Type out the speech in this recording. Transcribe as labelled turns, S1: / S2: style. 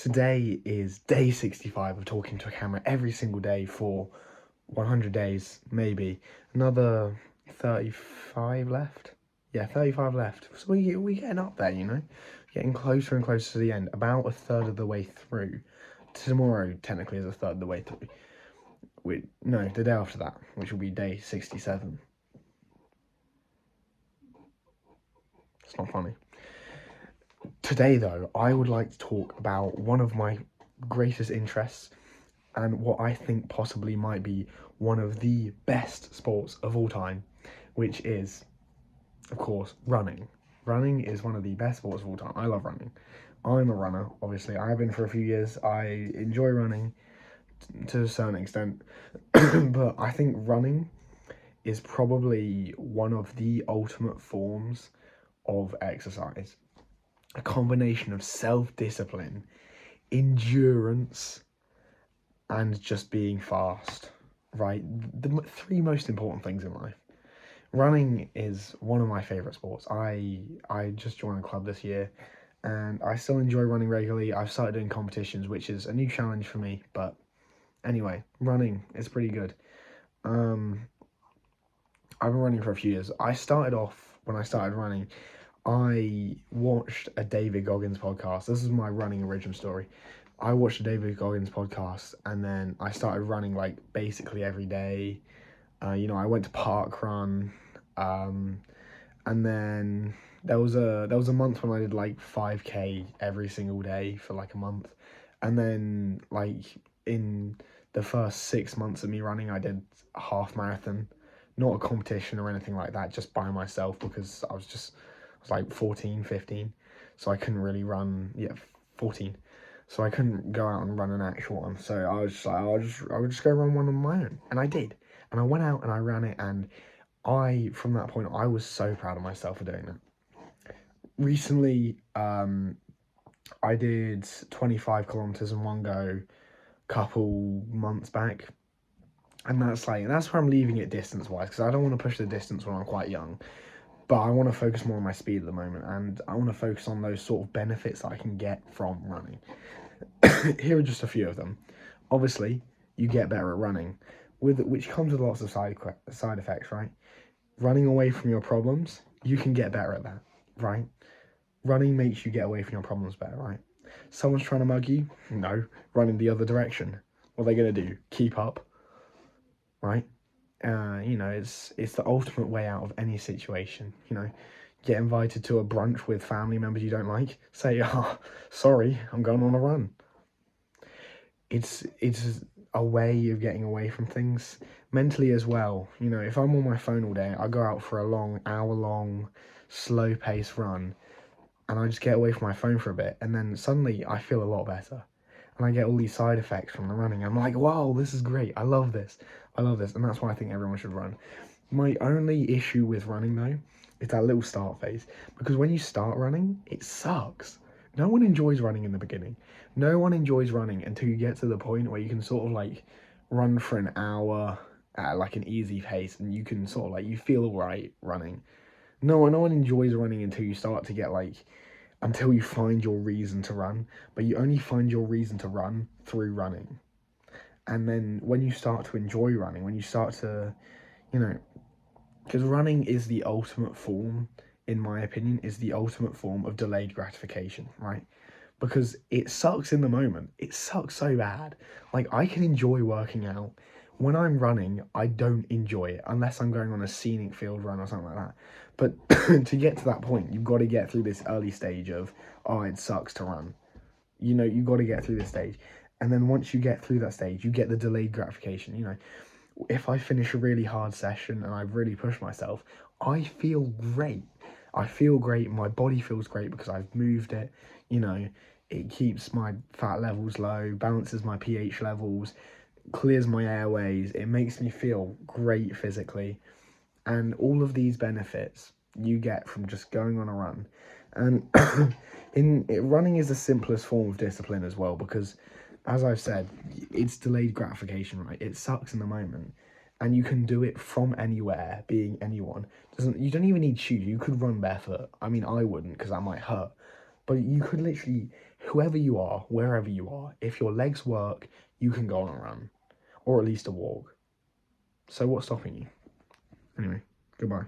S1: Today is day 65 of talking to a camera every single day for 100 days, maybe. Another 35 left? Yeah, 35 left. So we're getting up there, Getting closer and closer to the end, about a third of the way through. Tomorrow, technically, is a third of the way through. No, the day after that, which will be day 67. It's not funny. Today, though, I would like to talk about one of my greatest interests and what I think possibly might be one of the best sports of all time, which is, of course, running. Running is one of the best sports of all time. I love running. I'm a runner, obviously. I have been for a few years. I enjoy running to a certain extent, but I think running is probably one of the ultimate forms of exercise. A combination of self-discipline, endurance, and just being fast, right? The three most important things in life. Running is one of my favourite sports. I just joined a club this year, and I still enjoy running regularly. I've started doing competitions, which is a new challenge for me, but anyway, running is pretty good. I've been running for a few years. I started off, when I started running, I watched a David Goggins podcast. This is my running origin story. I watched a David Goggins podcast, and then I started running like basically every day. I went to park run, and then there was a month when I did like 5K every single day for like a month, and then like in the first 6 months of me running, I did a half marathon, not a competition or anything like that, just by myself because I was like 14, 15, so I couldn't really run. Yeah, 14. So I couldn't go out and run an actual one. So I was just like, I would just go run one on my own. And I did. And I went out and I ran it. And from that point, I was so proud of myself for doing that. Recently, I did 25 kilometers in one go a couple months back. And that's where I'm leaving it distance-wise, because I don't want to push the distance when I'm quite young. But I want to focus more on my speed at the moment, and I want to focus on those sort of benefits that I can get from running. Here are just a few of them. Obviously, you get better at running, which comes with lots of side effects, right? Running away from your problems, you can get better at that, right? Running makes you get away from your problems better, right? Someone's trying to mug you? No. Run in the other direction. What are they going to do? Keep up, right? It's the ultimate way out of any situation. Get invited to a brunch with family members you don't like, say, sorry, I'm going on a run. It's a way of getting away from things mentally as well. If I'm on my phone all day, I go out for a long, hour-long, slow-paced run, and I just get away from my phone for a bit, and then suddenly I feel a lot better. And I get all these side effects from the running. I'm like, wow, this is great. I love this. And that's why I think everyone should run. My only issue with running, though, is that little start phase. Because when you start running, it sucks. No one enjoys running in the beginning. No one enjoys running until you get to the point where you can sort of like run for an hour at like an easy pace, and you can sort of like, you feel all right running. No one enjoys running until you start to get like, until you find your reason to run, but you only find your reason to run through running. And then when you start to enjoy running, when you start to, because running is the ultimate form, in my opinion, is the ultimate form of delayed gratification, right? Because it sucks in the moment. It sucks so bad. Like, I can enjoy working out. When I'm running, I don't enjoy it unless I'm going on a scenic field run or something like that. But to get to that point, you've got to get through this early stage of, it sucks to run. You've got to get through this stage. And then once you get through that stage, you get the delayed gratification. If I finish a really hard session and I've really pushed myself, I feel great. I feel great. My body feels great because I've moved it. It keeps my fat levels low, balances my pH levels, clears my airways. It makes me feel great physically. And all of these benefits you get from just going on a run. And running is the simplest form of discipline as well, because, as I've said, it's delayed gratification, right? It sucks in the moment, and you can do it from anywhere, being anyone. You don't even need shoes. You could run barefoot. I mean, I wouldn't, because that might hurt. But you could literally whoever you are, wherever you are, if your legs work, you can go on a run, or at least a walk. So what's stopping you? Anyway, goodbye.